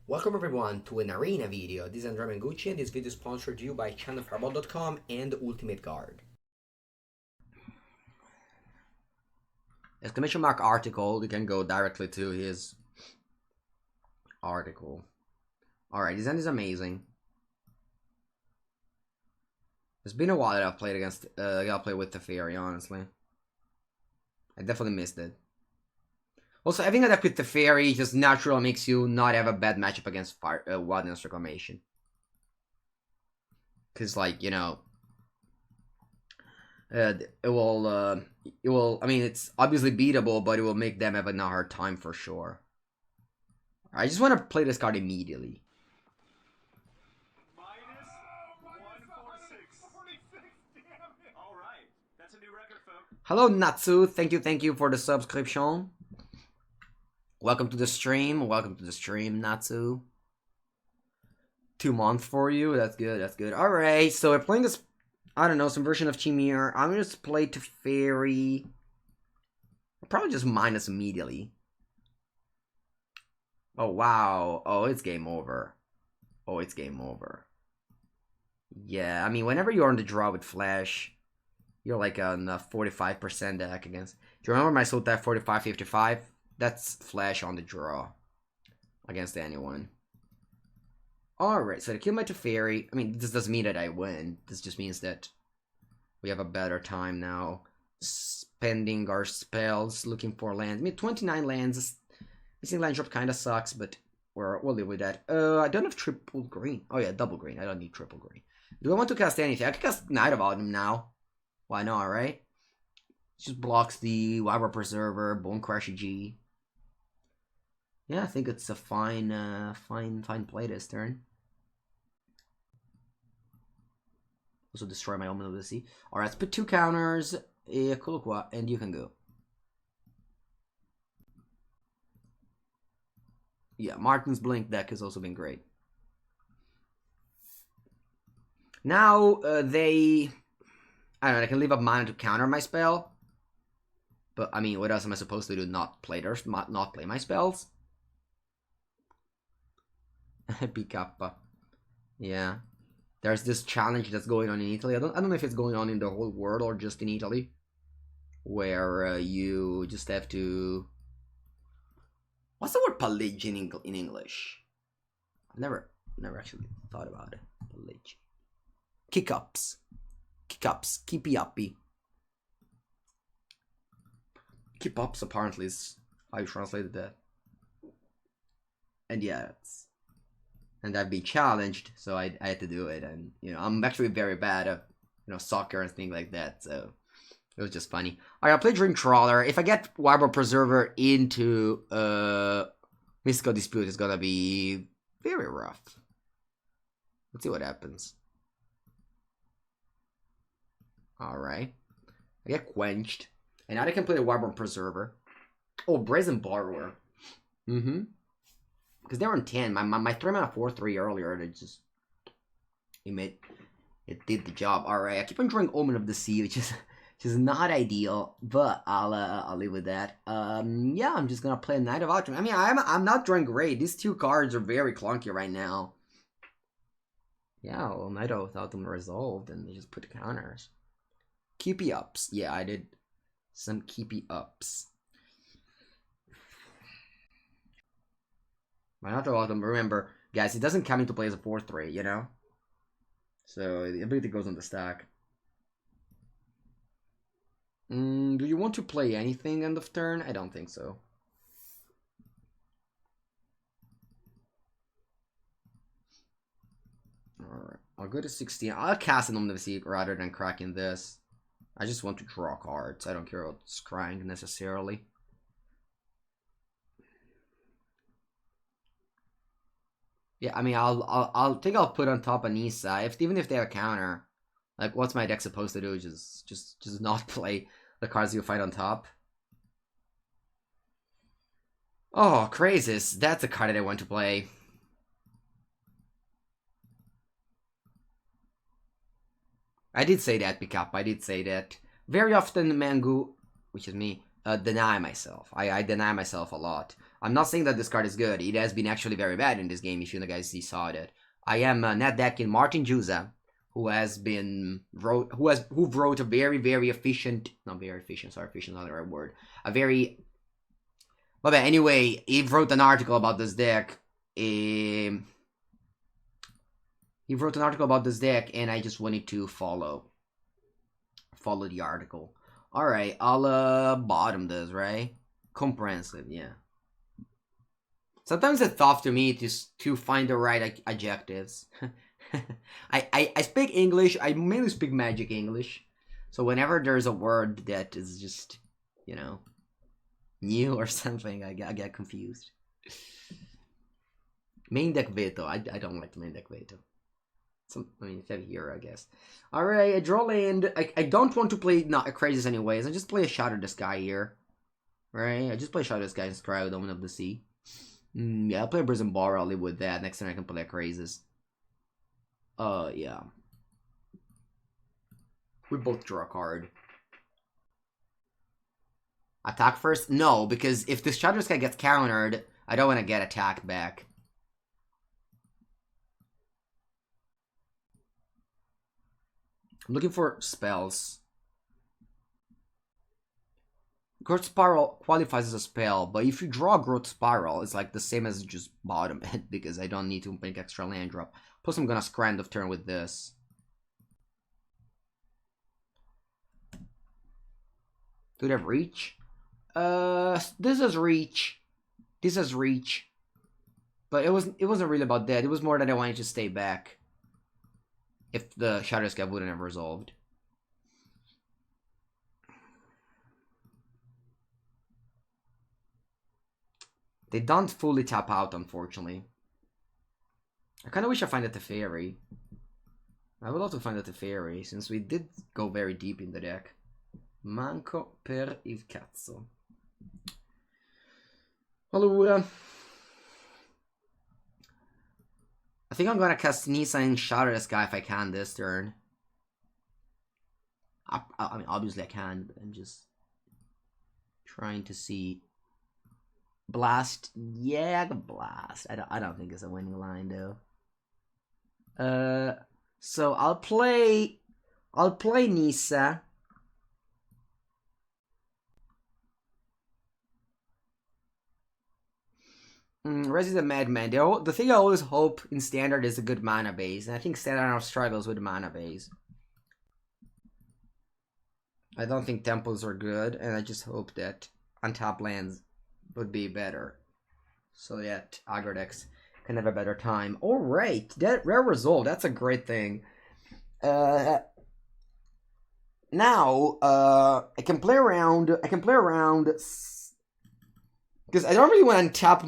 Welcome everyone to an arena video. This is Andrea Mengucci and this video is sponsored to you by channelfireball.com and Ultimate Guard. Exclamation mark article, you can go directly to his article. Alright, this end is amazing. It's been a while that I've played against, I played with the Teferi, honestly. I definitely missed it. Also, having a deck with Teferi just naturally makes you not have a bad matchup against Wilderness Reclamation. Because, like, you know, it will, I mean, it's obviously beatable, but it will make them have a hard time for sure. I just want to play this card immediately. Hello, Natsu. Thank you for the subscription. Welcome to the stream. Welcome to the stream, Natsu. 2 months for you. That's good. That's good. All right. So we're playing this. I don't know, some version of Chimere. I'm gonna just play Teferi. I'll probably just minus immediately. Oh wow. Oh, it's game over. Oh, it's game over. Yeah, I mean, whenever you're on the draw with Flash, you're like on a 45% deck against. Do you remember my Sultai 45-55? That's Flash on the draw against anyone. Alright, so to kill my Teferi, I mean, this doesn't mean that I win. This just means that we have a better time now. Spending our spells, looking for lands. I mean, 29 lands. Missing land drop kind of sucks, but we'll live with that. I don't have triple green. Oh yeah, double green. I don't need triple green. Do I want to cast anything? I can cast Night of Autumn now. Why not, right? Just blocks the Wyvern Preserver, Bone Crusher G. Yeah, I think it's a fine play this turn. Also destroy my Omen of the Sea. Alright, let's put 2 counters, Kulukwa, and you can go. Yeah, Martin's Blink deck has also been great. Now, I don't know, I can leave up mana to counter my spell. But, I mean, what else am I supposed to do? Not play my spells? Picappa. Yeah. There's this challenge that's going on in Italy. I don't know if it's going on in the whole world or just in Italy. Where you just have to... What's the word pillage in English? I've never actually thought about it. Pillage. Kick-ups. Kick-ups. Keepy-uppy. Keep-ups apparently is how you translated that. And yeah, and I've been challenged, so I had to do it. And, you know, I'm actually very bad at, you know, soccer and things like that, so it was just funny. Alright, I'll play Dream Trawler. If I get Wyvern Preserver into Mystical Dispute, it's gonna be very rough. Let's see what happens. Alright. I get quenched. And now I can play the Wyvern Preserver. Oh, Brazen Borrower. Because they were in 10. My 3 mana 4/3 earlier, and it just... It did the job. Alright, I keep on drawing Omen of the Sea, which is not ideal, but I'll live with that. Yeah, I'm just gonna play Night of Autumn. I mean, I'm not drawing great. These 2 cards are very clunky right now. Yeah, well, Night of Autumn resolved, and they just put the counters. Keepy ups. Yeah, I did some keepy ups. Night of Autumn, remember, guys, it doesn't come into play as a 4/3, you know? So, the ability goes on the stack. Do you want to play anything end of turn? I don't think so. Alright, I'll go to 16. I'll cast an Omen of the Sea rather than cracking this. I just want to draw cards. I don't care about scrying necessarily. Yeah, I mean, I'll think I'll put on top Anissa. Even if they have a counter, like, what's my deck supposed to do? Just not play the cards you fight on top. Oh, Crazes. That's a card that I want to play. I did say that, Pickup. I did say that. Very often, Mangu, which is me, deny myself. I deny myself a lot. I'm not saying that this card is good. It has been actually very bad in this game, if you guys saw that. I am net decking Martin Juza, who wrote a very efficient, not very efficient, sorry, efficient is not the right word. But anyway, he wrote an article about this deck. He wrote an article about this deck, and I just wanted to follow the article. All right, I'll bottom this, right? Comprehensive, yeah. Sometimes it's tough to me to find the right adjectives. I speak English. I mainly speak Magic English. So whenever there's a word that is just, you know, new or something, I get confused. Main deck veto. I don't like the main deck veto. I mean, it's heavy here, I guess. Alright, I draw land. I don't want to play Crazes anyways. I just play a Shatter this guy here. Right? I just play Shatter this guy and Scry with Omen of the Sea. Yeah, I'll play a Prison Bar. I'll live with that. Next time I can play a Crazes. Yeah. We both draw a card. Attack first? No, because if this Shatter this guy gets countered, I don't want to get attack back. I'm looking for spells. Growth Spiral qualifies as a spell, but if you draw Growth Spiral, it's like the same as just bottom it, because I don't need to make extra land drop. Plus I'm gonna scry end of turn with this. Do they have reach? This is reach. This is reach. But it wasn't really about that. It was more that I wanted to stay back. If the Shadow Scav wouldn't have resolved. They don't fully tap out, unfortunately. I kind of wish I find a Teferi. I would love to find a Teferi, since we did go very deep in the deck. Manco per il cazzo. Allora. I think I'm gonna cast Nissa and Shatter this guy if I can this turn. I mean, obviously I can, but I'm just trying to see. Blast, yeah, I can blast. I don't think it's a winning line though. So I'll play Nissa. Resident Madman. The thing I always hope in Standard is a good mana base, and I think Standard now struggles with mana base. I don't think temples are good, and I just hope that untap lands would be better, so that aggro decks can have a better time. All right, that rare resolve. That's a great thing. Now I can play around. Because I don't really want to untap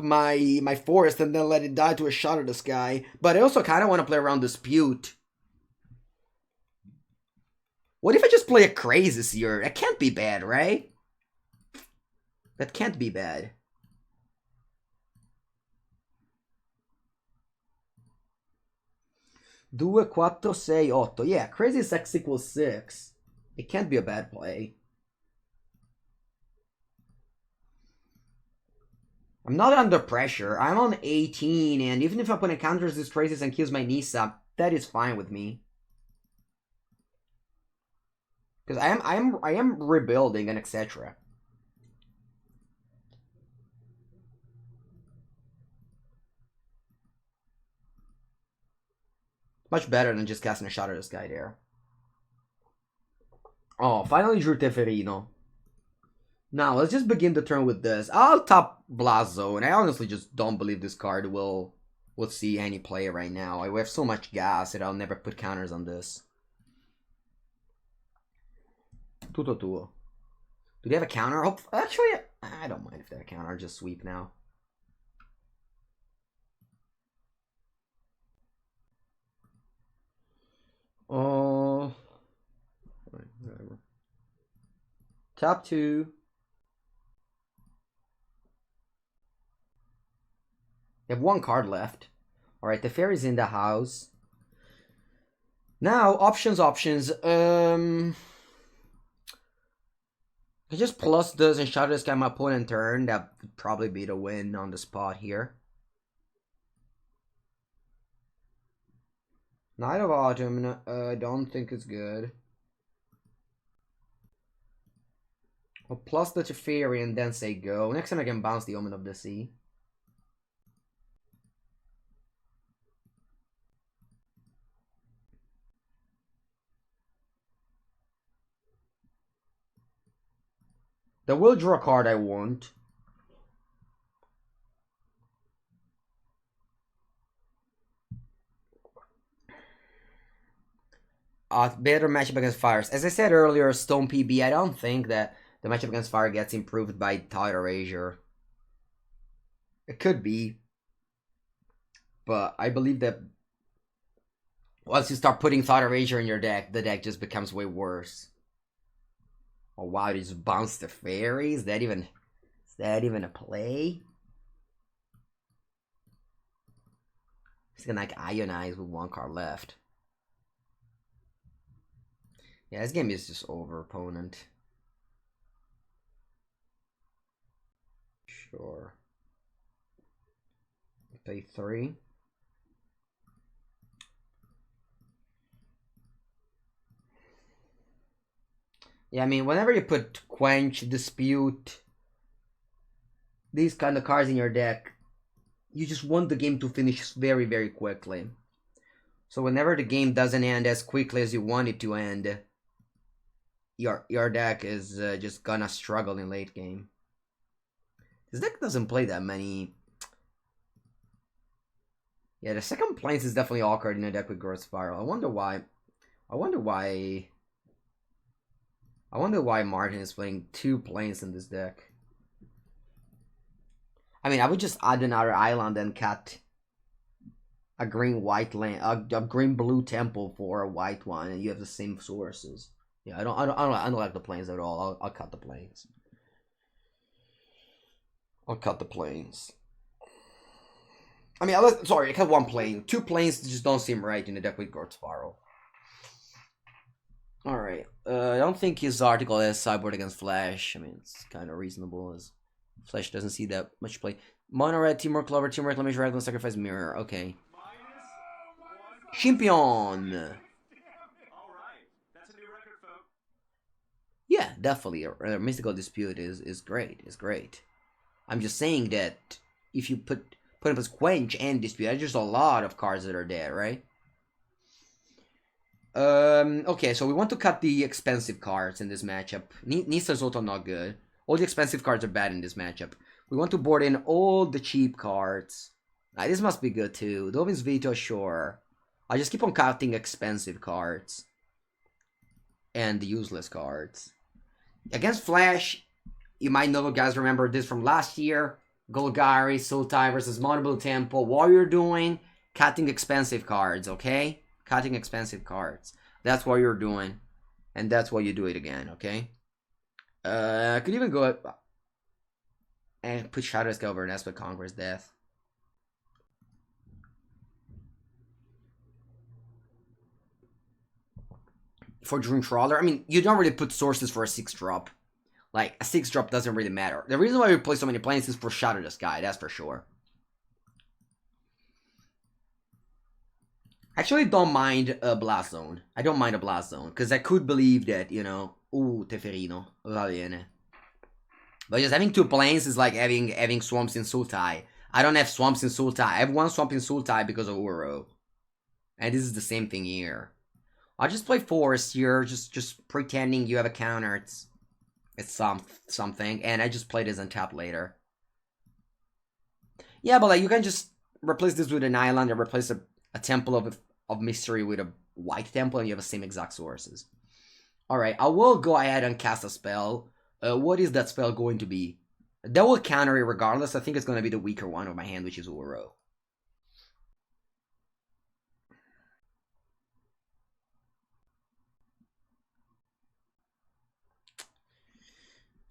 my forest and then let it die to a shot of this guy. But I also kind of want to play around Dispute. What if I just play a Crazes here? That can't be bad, right? That can't be bad. Due, 4, 6, 8. Yeah, Crazes X equals 6. It can't be a bad play. I'm not under pressure. I'm on 18, and even if opponent counters these Crazes and kills my Nissa, that is fine with me. Because I am rebuilding and etc. Much better than just casting a shot at this guy there. Oh, finally drew Teferino. Now, let's just begin the turn with this. I'll top Blazo, and I honestly just don't believe this card will see any play right now. I have so much gas that I'll never put counters on this. Tutto tuo. Do they have a counter? Oh, actually, I don't mind if they have a counter. I'll just sweep now. Oh. Whatever. Top 2. You have 1 card left. Alright, the fairy's in the house. Now, options. The I just plus this and shot this guy my opponent turn. That would probably be the win on the spot here. Knight of Autumn, I don't think it's good. I'll plus the Teferi and then say go. Next time I can bounce the Omen of the Sea. That will draw a card I want. Better matchup against Fires. As I said earlier, Stone PB, I don't think that the matchup against Fire gets improved by Tide Erasure. It could be. But I believe that once you start putting Thought Erasure in your deck, the deck just becomes way worse. Oh wow, you just bounce the fairy? Is that even a play? He's gonna like ionize with one card left. Yeah, this game is just over, opponent. Sure. Play 3. Yeah, I mean, whenever you put Quench, Dispute, these kind of cards in your deck, you just want the game to finish very, very quickly. So whenever the game doesn't end as quickly as you want it to end, your deck is just gonna struggle in late game. This deck doesn't play that many. Yeah, the second Plains is definitely awkward in a deck with Growth Spiral. I wonder why Martin is playing 2 Plains in this deck. I mean, I would just add another island and cut a green-white land, a green-blue temple for a white one, and you have the same sources. Yeah, I don't like the Plains at all. I'll cut the Plains. I'll cut the Plains. I mean, sorry, I cut 1 plane. 2 planes just don't seem right in the deck with Growth Spiral. Alright. I don't think his article has sideboard against Flash. I mean, it's kind of reasonable as Flash doesn't see that much play. Mono red, Teamwork Clover, Team Reclamation, Raglan, Sacrifice, Mirror. Okay. Champion! Yeah, definitely. A Mystical Dispute is great. Is great. I'm just saying that if you put up as Quench and Dispute, there's just a lot of cards that are there, right? Okay, so we want to cut the expensive cards in this matchup. Nisa's also not good. All the expensive cards are bad in this matchup. We want to board in all the cheap cards. This must be good too. Dovin's Veto, sure. I just keep on cutting expensive cards. And the useless cards. Against Flash, you might know, guys, remember this from last year. Golgari, Sultai versus Monoblue Temple. What you're doing, cutting expensive cards, okay? Cutting expensive cards. That's what you're doing. And that's why you do it again, okay? I could even go and put Shadow's Sky over Nest with Conqueror's Death. For Dream Trawler, I mean, you don't really put sources for a 6-drop. Like, a 6-drop doesn't really matter. The reason why we play so many planes is for Shadow the Sky, that's for sure. Actually, don't mind a Blast Zone. I don't mind a Blast Zone, because I could believe that, you know, Teferino, va bene. But just having 2 planes is like having Swamps in Sultai. I don't have Swamps in Sultai. I have 1 Swamp in Sultai because of Uro. And this is the same thing here. I'll just play Forest here, just pretending you have a counter. It's something, and I just play this untap later. Yeah, but like you can just replace this with an island or replace a temple of mystery with a white temple, and you have the same exact sources. Alright, I will go ahead and cast a spell. What is that spell going to be? That will counter it regardless. I think it's going to be the weaker one of my hand, which is Uro.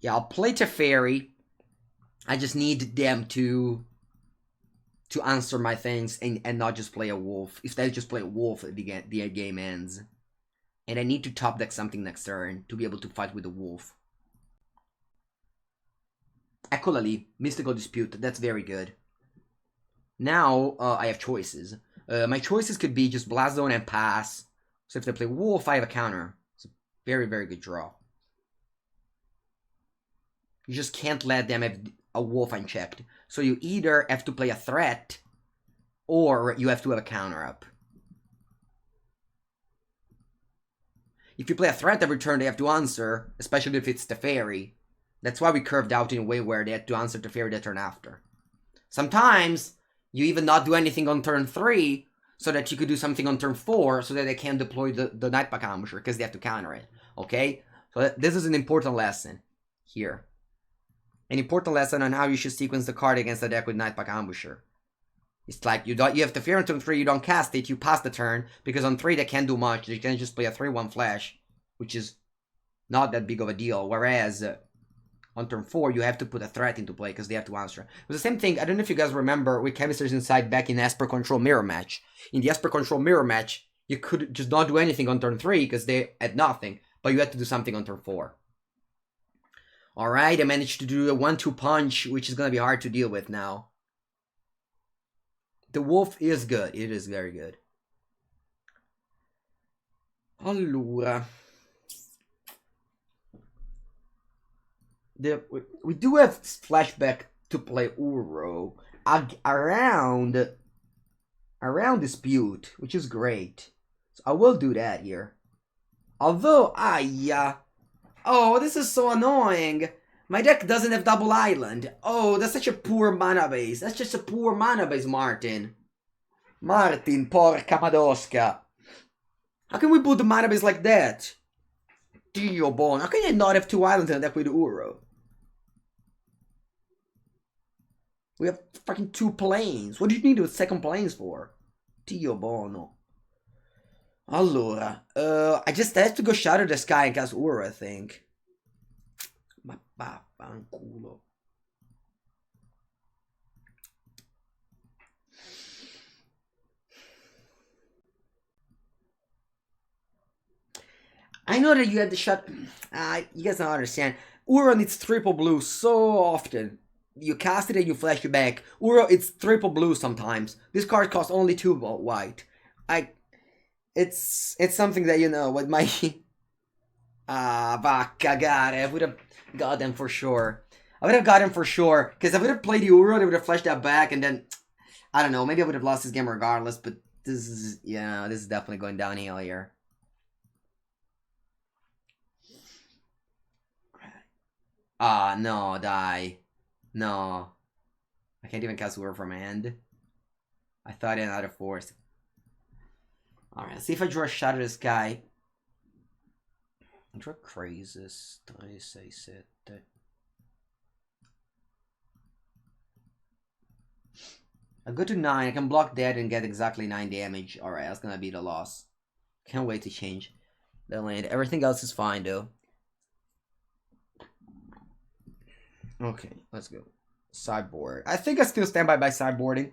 Yeah, I'll play Teferi. I just need them to answer my things and not just play a wolf. If they just play a wolf, the game ends. And I need to top deck something next turn to be able to fight with the wolf. Ecolally, Mystical Dispute. That's very good. Now, I have choices. My choices could be just Blast Zone and pass. So if they play Wolf, I have a counter. It's a very, very good draw. You just can't let them have a Wolf unchecked. So you either have to play a threat, or you have to have a counter up. If you play a threat every turn, they have to answer, especially if it's Teferi. That's why we curved out in a way where they had to answer Teferi the turn after. Sometimes, you even not do anything on turn 3, so that you could do something on turn 4, so that they can deploy the Nightpack Ambusher, because they have to counter it. Okay? So this is an important lesson here. An important lesson on how you should sequence the card against the deck with Nightpack Ambusher. It's like, you have Teferi on turn 3, you don't cast it, you pass the turn, because on 3 they can't do much, they can just play a 3-1 flash, which is not that big of a deal, whereas on turn 4 you have to put a threat into play, because they have to answer. It was the same thing, I don't know if you guys remember, with Chemisters Inside back in Esper Control Mirror Match. In the Esper Control Mirror Match, you could just not do anything on turn 3, because they had nothing, but you had to do something on turn 4. Alright, I managed to do a 1-2 punch, which is going to be hard to deal with now. The Wolf is good. It is very good. Allora. We do have flashback to play Uro around Dispute, which is great. So I will do that here. Although, oh, this is so annoying. My deck doesn't have double island. Oh, that's such a poor mana base. That's just a poor mana base, Martin. Martin, porca madosca. How can we put the mana base like that? Dio bon. How can you not have 2 islands in a deck with Uro? We have fucking 2 planes. What do you need with second planes for? Dio bono. Allora, I just have to go Shatter the Sky and cast Uro, I think. Ma vaffanculo. I know that you had the shot. You guys don't understand. Uro needs triple blue so often. You cast it and you flash it back. Uro, it's triple blue sometimes. This card costs only 2 white. It's something that, you know, with my... va cagare. I would have got them for sure. I would have got him for sure. Because I would have played the Uro, they would have flashed that back, and then... I don't know, maybe I would have lost this game regardless, but this is... Yeah, this is definitely going downhill here. No, die. No. I can't even cast Uro from hand. I thought I had a force. Alright, let's see if I draw a Shatter the Sky. I draw Crazes. 3, 6, 7. I go to 9. I can block that and get exactly 9 damage. Alright, that's gonna be the loss. Can't wait to change the land. Everything else is fine, though. Okay, let's go. Sideboard. I think I still stand by sideboarding.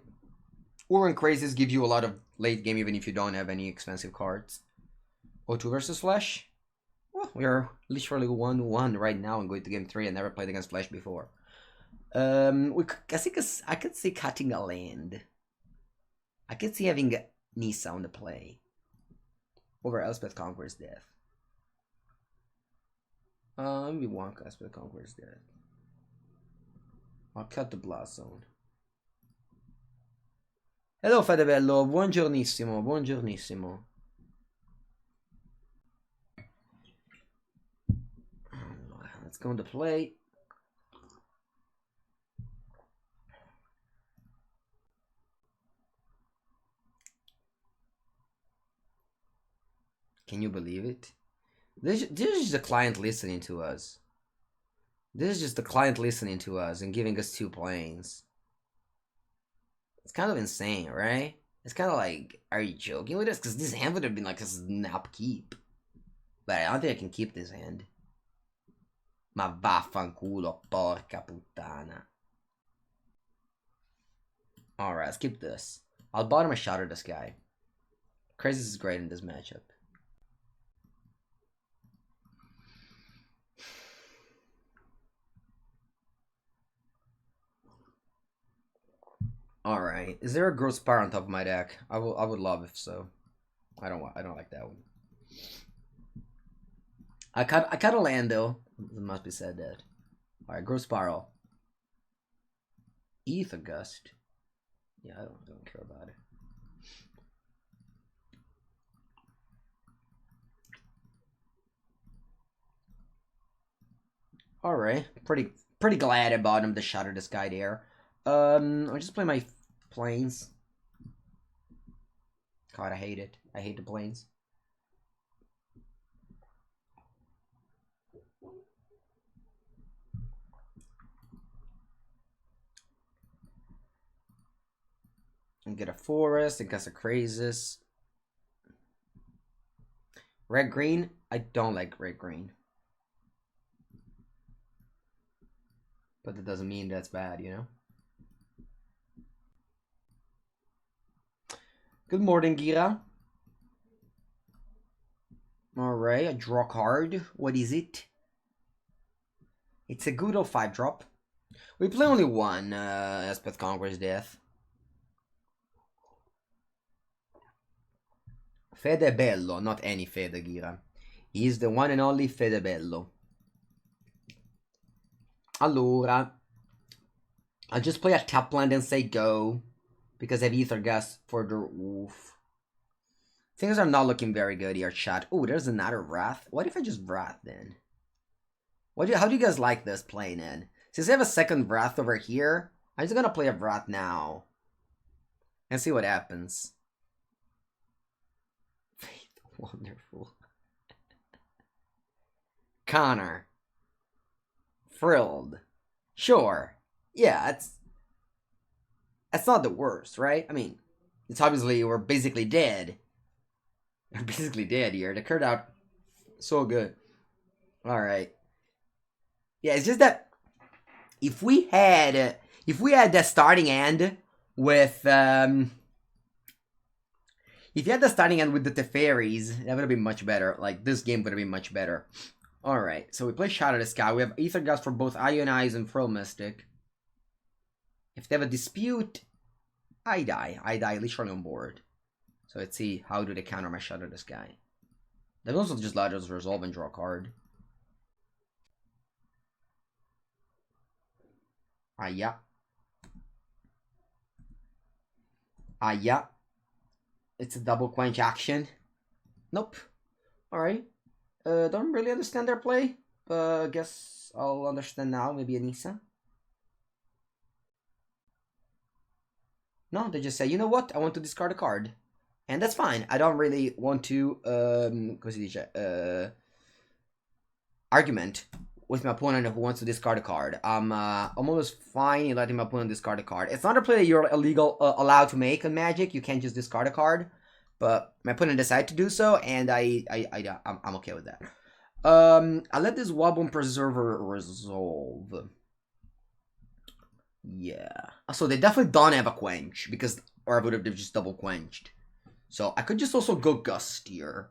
Uro and Crazes give you a lot of late game even if you don't have any expensive cards. O2 versus Flash. Well, we are literally 1-1 right now and going to game 3. I never played against Flash before. I could see cutting a land. I could see having Nissa on the play. Over Elspeth Conqueror's Death. Maybe one Elspeth Conqueror's Death. I'll cut the Blast Zone. Hello Fedebello, buongiornissimo, buongiornissimo. Let's go into play. Can you believe it? This is just the client listening to us. This is just the client listening to us and giving us 2 planes. It's kind of insane, right? It's kind of like, are you joking with us? Because this hand would have been like a snap keep. But I don't think I can keep this hand. Ma vaffanculo, porca puttana. Alright, let's keep this. I'll bottom a Shatter the Sky. Crazy is great in this matchup. Alright. Is there a gross power on top of my deck? I would love if so. I don't like that one. I cut a land though. It must be said that. Alright, gross spiral. Ether gust. Yeah, I don't care about it. Alright, pretty glad I bought him to shatter this guy there. I'll just play my planes. God, I hate it. I hate the planes. And get a forest and cast a Crazes. Red green? I don't like red green. But that doesn't mean that's bad, you know? Good morning, Gira. Alright, I draw a card. What is it? It's a good old 5-drop. We play only one, Aspeth Conqueror's Death. Fedebello, not any Fede, Gira. He's the one and only Fedebello. Allora, I'll just play a tap land and say go, because I have Ether Gas for the wolf. Things are not looking very good here, chat. Oh, there's another Wrath. What if I just Wrath then? How do you guys like this playing in? Since I have a second Wrath over here, I'm just gonna play a Wrath now. And see what happens. Faith, wonderful. Connor. Frilled. Sure. Yeah, that's not the worst, right? I mean, it's obviously we're basically dead. We're basically dead here. They turned out so good. Alright. Yeah, it's just that if we had the starting end with if you had the starting end with the Teferis, that would have been much better. Like this game would have been much better. Alright, so we play Shadow the Sky. We have Ether Gust for both Ionize and Frill Mystic. If they have a dispute, I die. I die literally on board. So let's see how do they counter my Shadow the Sky. They also just let us resolve and draw a card. Yeah. Yeah. It's a double quench action. Nope. Alright. Don't really understand their play. Guess I'll understand now. Maybe Anissa. No, they just say, you know what? I want to discard a card. And that's fine. I don't really want to, argument with my opponent who wants to discard a card. I'm almost fine in letting my opponent discard a card. It's not a play that you're allowed to make in Magic. You can't just discard a card. But my opponent decided to do so, and I'm okay with that. I let this Wobbling Preserver resolve. Yeah. So they definitely don't have a quench, because, or I would have just double quenched. So I could just also go Gustier.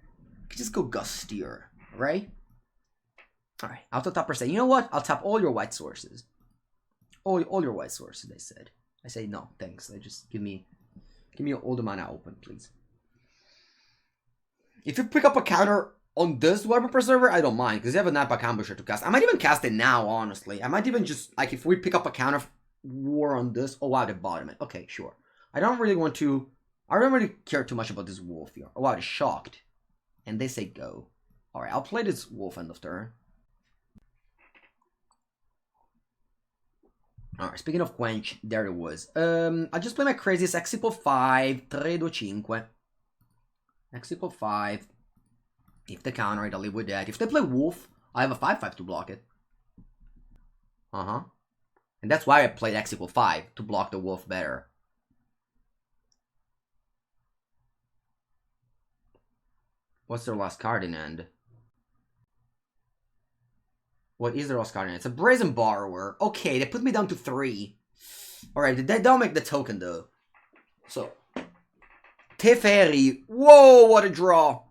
I could just go Gustier, right? Alright, auto topper say, you know what? I'll tap all your white sources. All your white sources, they said. I say, no, thanks. Just give me all the mana open, please. If you pick up a counter on this Weapon Preserver, I don't mind, because you have a Nightpack Ambusher to cast. I might even cast it now, honestly. I might even just, like, if we pick up a counter war on this. Oh, wow, they bottom it. Okay, sure. I don't really care too much about this wolf here. Oh, wow, they're shocked. And they say go. Alright, I'll play this wolf end of turn. Alright, speaking of quench, there it was. I'll just play my craziest Exipal 5, 3-5. Exipal 5. If they counter it, I'll live with that. If they play wolf, I have a 5-5 to block it. And that's why I played Exipal 5, to block the wolf better. What's their last card in end? What is their last card in end? It's a Brazen Borrower. Okay, they put me down to 3. Alright, they don't make the token though. So, Teferi. Whoa, what a draw.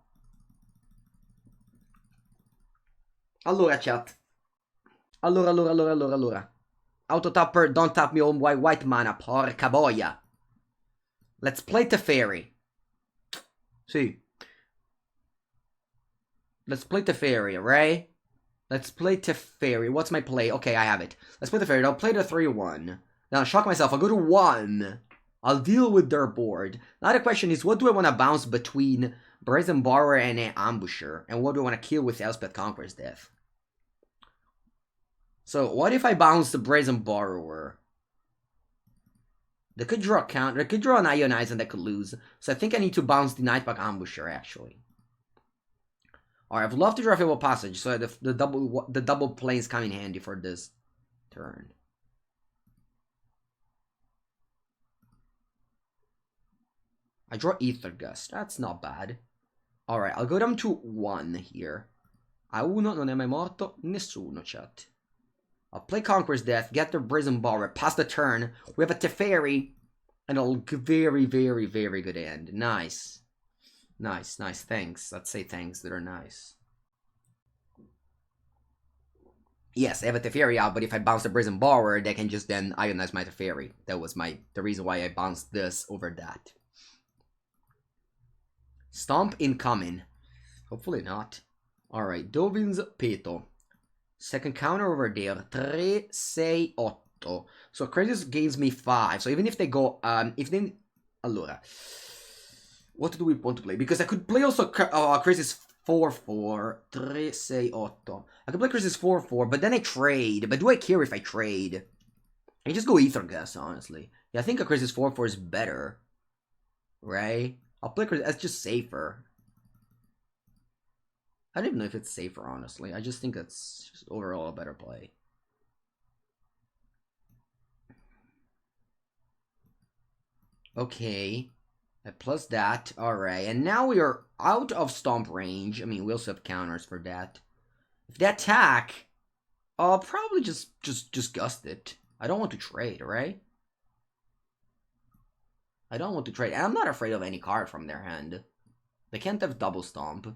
Allora, chat. Allora. Auto-tapper, don't tap me on white mana, porca boia. Let's play Teferi. See. Let's play Teferi, right? Let's play Teferi. What's my play? Okay, I have it. Let's play Teferi. I'll play the 3-1. Now, I'll shock myself. I'll go to 1. I'll deal with their board. Now the question is, what do I want to bounce between Brazen Borrower and an Ambusher? And what do I want to kill with Elspeth Conqueror's Death? So, what if I bounce the Brazen Borrower? They could draw a counter. They could draw an Ionize and they could lose. So I think I need to bounce the Nightpack Ambusher, actually. Alright, I'd love to draw Fable Passage, so the double planes come in handy for this turn. I draw Ether Gust. That's not bad. Alright, I'll go down to 1 here. A 1 non è mai morto nessuno, chat. I'll play Conqueror's Death, get the Brazen Borrower, pass the turn. We have a Teferi, and a very, very, very good end. Nice. Nice, nice. Thanks. Let's say thanks that are nice. Yes, I have a Teferi out, but if I bounce the Brazen Borrower, they can just then Ionize my Teferi. That was the reason why I bounced this over that. Stomp incoming. Hopefully not. Alright, Dovin's Peto. Second counter over there. 3, 6, 8. So Treacherous gains me 5. So even if they go, allora. What do we want to play? Because I could play also Treacherous 4-4. 3, 6, 8. I could play Treacherous 4-4, but then I trade. But do I care if I trade? I just go Ether Gust, honestly. Yeah, I think a Treacherous 4-4 is better. Right? I'll play Treacherous. That's just safer. I don't even know if it's safer, honestly. I just think that's just overall a better play. Okay. Plus that. Alright. And now we are out of Stomp range. I mean, we also have counters for that. If they attack, I'll probably just gust it. I don't want to trade, right? I don't want to trade. And I'm not afraid of any card from their hand. They can't have double Stomp.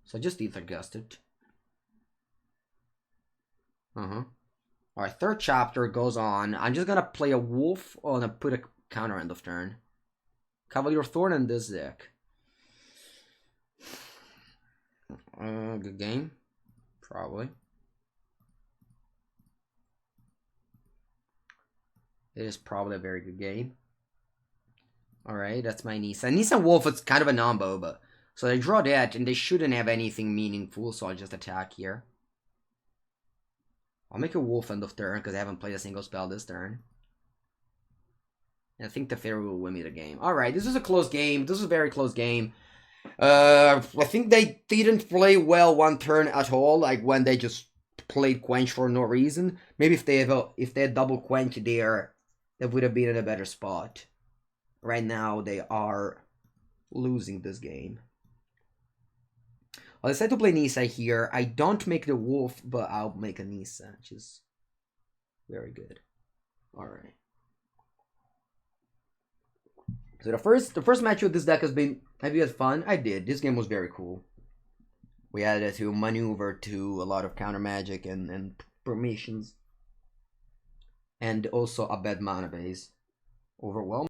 So just Ether Gust it. Alright, third chapter goes on. I'm just gonna play a wolf on put a counter end of turn. Cavalier Thorn in this deck. Good game. Probably. It is probably a very good game. Alright, that's my Nisa. Nisa Wolf, it's kind of a non-bo, but... So they draw that, and they shouldn't have anything meaningful, so I'll just attack here. I'll make a wolf end of turn, because I haven't played a single spell this turn. And I think the Teferi will win me the game. Alright, this is a close game. This is a very close game. I think they didn't play well one turn at all, like when they just played Quench for no reason. Maybe if they had double Quench there, they would have been in a better spot. Right now, they are losing this game. I'll decide to play Nisa here. I don't make the wolf, but I'll make a Nisa, which is very good. Alright. So the first match with this deck has been... Have you had fun? I did. This game was very cool. We had to maneuver to a lot of counter magic and permissions. And also a bad mana base. Overwhelming.